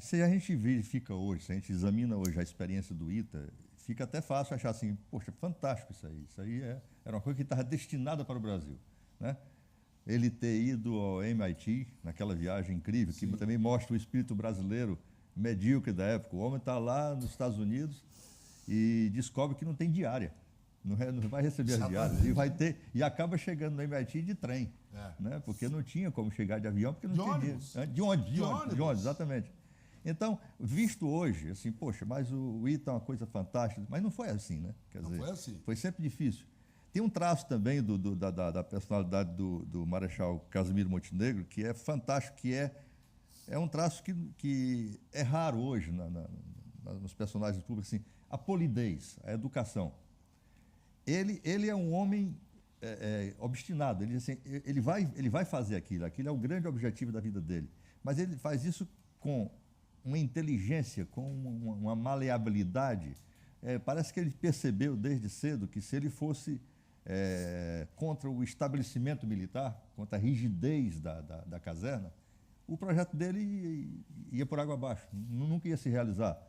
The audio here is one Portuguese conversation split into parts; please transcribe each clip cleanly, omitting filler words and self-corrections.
Se a gente verifica hoje, se a gente examina hoje a experiência do ITA, fica até fácil achar assim, poxa, fantástico isso aí. Isso aí era uma coisa que estava destinada para o Brasil, né? Ele ter ido ao MIT, naquela viagem incrível, que Sim. também mostra o espírito brasileiro medíocre da época. O homem está lá nos Estados Unidos e descobre que não tem diária. Não vai receber as diárias. E, vai ter, e acaba chegando no MIT de trem. Né? Porque não tinha como chegar de avião, porque não De tinha ônibus. dinheiro. De De ônibus, ônibus. exatamente. Então, visto hoje, assim, poxa, mas o ITA é uma coisa fantástica, mas não foi assim, né? Quer Não dizer, foi assim. foi sempre difícil. Tem um traço também da personalidade do Marechal Casimiro Montenegro, que é fantástico, que é um traço que é raro hoje nos personagens públicos, assim, a polidez, a educação. Ele é um homem obstinado, assim, ele vai fazer aquilo é o grande objetivo da vida dele, mas ele faz isso com uma inteligência, com uma maleabilidade. Parece que ele percebeu desde cedo que se ele fosse contra o estabelecimento militar, contra a rigidez da caserna, o projeto dele ia por água abaixo, nunca ia se realizar.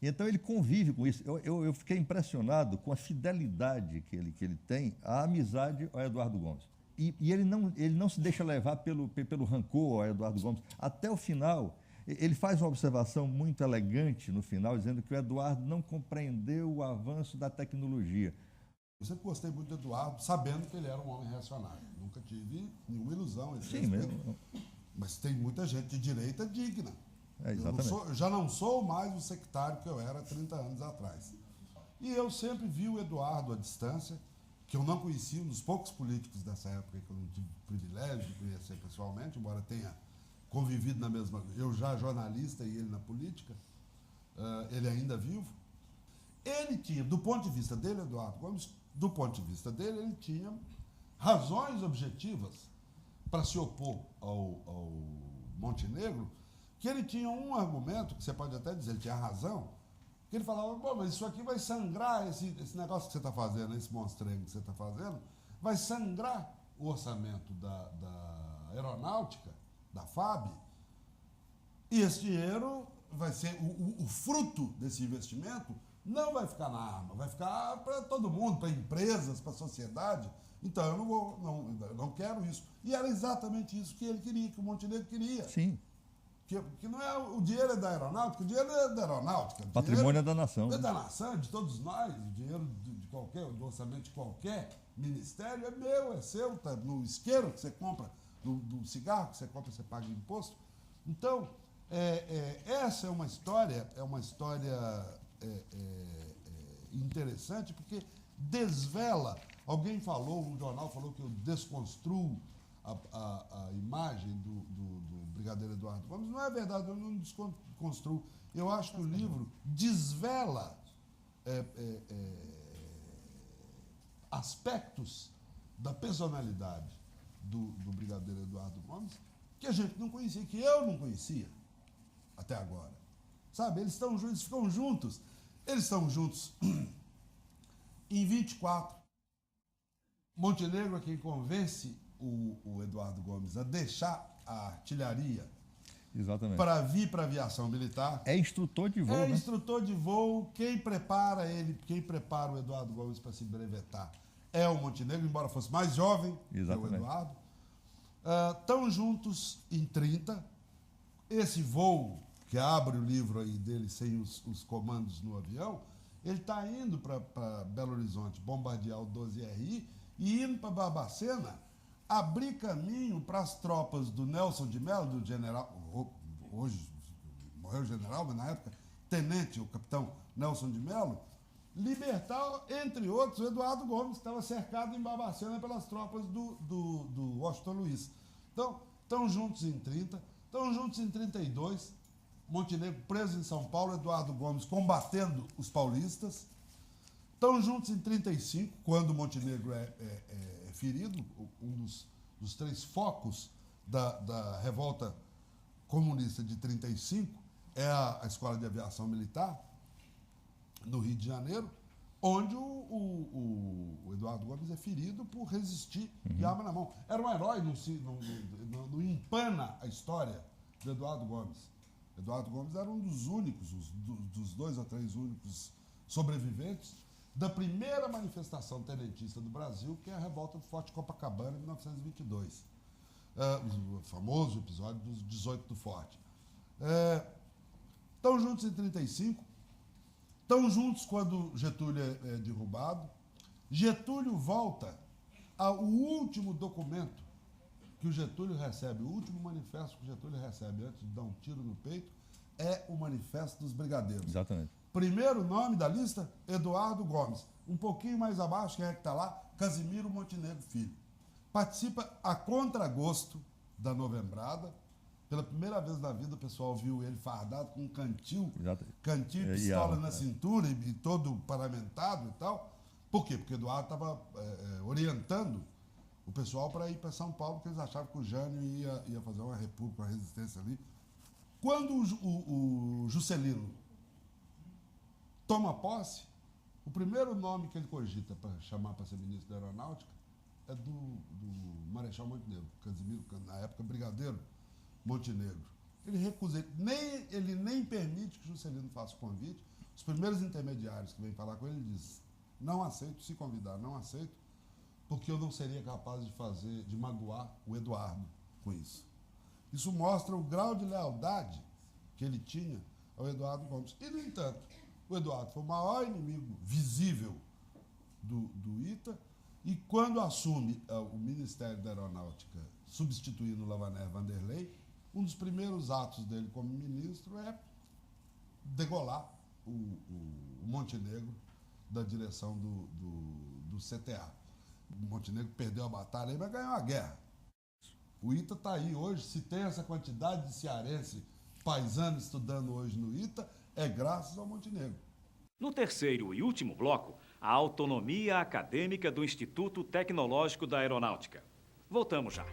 Então ele convive com isso. Eu fiquei impressionado com a fidelidade que ele tem à amizade ao Eduardo Gomes. E ele não se deixa levar pelo rancor ao Eduardo Gomes. Até o final, ele faz uma observação muito elegante no final, dizendo que o Eduardo não compreendeu o avanço da tecnologia. Eu sempre gostei muito do Eduardo, sabendo que ele era um homem reacionário. Nunca tive nenhuma ilusão. Sim, mesmo. Mas tem muita gente de direita digna. Exatamente. Eu já não sou mais o sectário que eu era 30 anos atrás. E eu sempre vi o Eduardo à distância, que eu não conhecia, um dos poucos políticos dessa época que eu não tive o privilégio de conhecer pessoalmente, embora tenha convivido na mesma... Eu já jornalista e ele na política, ele ainda vivo. Ele tinha, do ponto de vista dele, Eduardo Gomes, do ponto de vista dele, ele tinha razões objetivas para se opor ao Montenegro, que ele tinha um argumento, que você pode até dizer, ele tinha razão, que ele falava, bom, mas isso aqui vai sangrar, esse negócio que você está fazendo, esse monstrengo que você está fazendo, vai sangrar o orçamento da aeronáutica, da FAB, e esse dinheiro vai ser, o fruto desse investimento não vai ficar na arma, vai ficar para todo mundo, para empresas, para a sociedade. Então eu não quero isso. E era exatamente isso que ele queria, que o Montenegro queria. Sim. Que não é o dinheiro da aeronáutica, o dinheiro é da aeronáutica. Patrimônio é da nação. É da nação, de todos nós. O dinheiro do orçamento de qualquer ministério é meu, é seu, tá no isqueiro que você compra, do cigarro que você compra, você paga imposto. Então, essa é uma história interessante, porque desvela. Alguém falou, um jornal falou que eu desconstruo a imagem do Brigadeiro Eduardo Gomes. Não é verdade, eu não desconstruo. Eu acho que o livro desvela aspectos da personalidade do Brigadeiro Eduardo Gomes que a gente não conhecia, que eu não conhecia até agora. Sabe, eles ficam juntos. Eles estão juntos em 24. Montenegro é quem convence o Eduardo Gomes a deixar a artilharia para vir para a aviação militar. É instrutor de voo, né? É instrutor de voo. Quem prepara o Eduardo Gomes para se brevetar é o Montenegro, embora fosse mais jovem que o Eduardo. Estão juntos em 30. Esse voo, que abre o livro aí dele sem os comandos no avião, ele está indo para Belo Horizonte bombardear o 12RI e indo para Barbacena abrir caminho para as tropas do Nelson de Mello, do general, hoje morreu o general, mas na época tenente, o capitão Nelson de Mello, libertar, entre outros, o Eduardo Gomes, que estava cercado em Barbacena pelas tropas do Washington Luiz. Então, estão juntos em 30, estão juntos em 32, Montenegro preso em São Paulo, Eduardo Gomes combatendo os paulistas. Estão juntos em 35, quando Montenegro é ferido, um dos 3 focos da revolta comunista de 35 é a Escola de Aviação Militar, no Rio de Janeiro, onde o Eduardo Gomes é ferido por resistir de arma na mão. Era um herói, não empana a história do Eduardo Gomes. Eduardo Gomes era um dos únicos, dos 2 ou 3 únicos sobreviventes da primeira manifestação tenentista do Brasil, que é a revolta do Forte Copacabana, em 1922. O famoso episódio dos 18 do Forte. Estão juntos em 35, estão juntos quando Getúlio é derrubado. Getúlio volta ao último documento que o Getúlio recebe, o último manifesto que o Getúlio recebe antes de dar um tiro no peito, é o Manifesto dos Brigadeiros. Exatamente. Primeiro nome da lista, Eduardo Gomes. Um pouquinho mais abaixo, quem é que está lá? Casimiro Montenegro Filho. Participa a contragosto da novembrada. Pela primeira vez na vida, o pessoal viu ele fardado com um cantil e pistola na cintura e todo paramentado e tal. Por quê? Porque Eduardo estava orientando o pessoal para ir para São Paulo, porque eles achavam que o Jânio ia fazer uma república, uma resistência ali. Quando o Juscelino toma posse, o primeiro nome que ele cogita para chamar para ser ministro da Aeronáutica é do Marechal Montenegro, Casimiro, na época brigadeiro Montenegro. Ele recusa, ele nem permite que o Juscelino faça o convite. Os primeiros intermediários que vêm falar com ele dizem: não aceito, se convidar, não aceito, porque eu não seria capaz de magoar o Eduardo com isso. Isso mostra o grau de lealdade que ele tinha ao Eduardo Gomes. E, no entanto, o Eduardo foi o maior inimigo visível do ITA, e quando assume o Ministério da Aeronáutica, substituindo o Lavaner Vanderlei, um dos primeiros atos dele como ministro é degolar o Montenegro da direção do CTA. O Montenegro perdeu a batalha, mas ganhou a guerra. O ITA está aí hoje. Se tem essa quantidade de cearense paisano estudando hoje no ITA, é graças ao Montenegro. No terceiro e último bloco, a autonomia acadêmica do Instituto Tecnológico da Aeronáutica. Voltamos já.